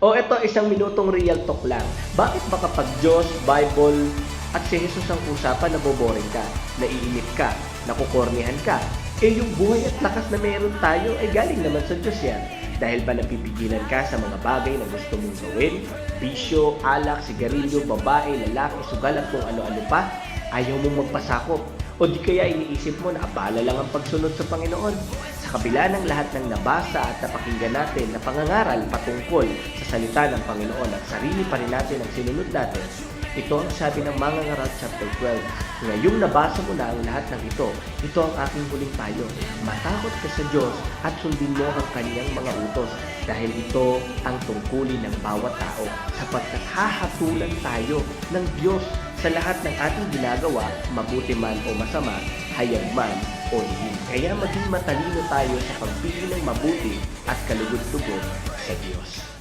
O ito, isang minutong real talk lang. Bakit ba kapag Diyos, Bible, at si Jesus ang usapan, naboboring ka, naiinip ka, nakukornihan ka? Eh yung buhay at lakas na meron tayo ay galing naman sa Diyos yan. Dahil ba napipigilan ka sa mga bagay na gusto mong gawin? Bisyo, alak, sigarilyo, babae, lalaki, sugal at kung ano-ano pa? Ayaw mong magpasakop. O di kaya iniisip mo na abala lang ang pagsunod sa Panginoon. Sa kabila ng lahat ng nabasa at napakinggan natin na pangangaral patungkol sa salita ng Panginoon at sarili pa rin natin ang sinunod natin, ito ang sabi ng Mangangaral chapter 12. Ngayong nabasa mo na ang lahat ng ito ang aking huling payo. Matakot ka sa Diyos at sundin mo ang kanyang mga utos, dahil ito ang tungkulin ng bawat tao, sapagkat hahatulan tayo ng Diyos sa lahat ng ating ginagawa, mabuti man o masama, hayag man o hindi. Kaya maging matalino tayo sa pagpili ng mabuti at kalugod-lugod sa Diyos.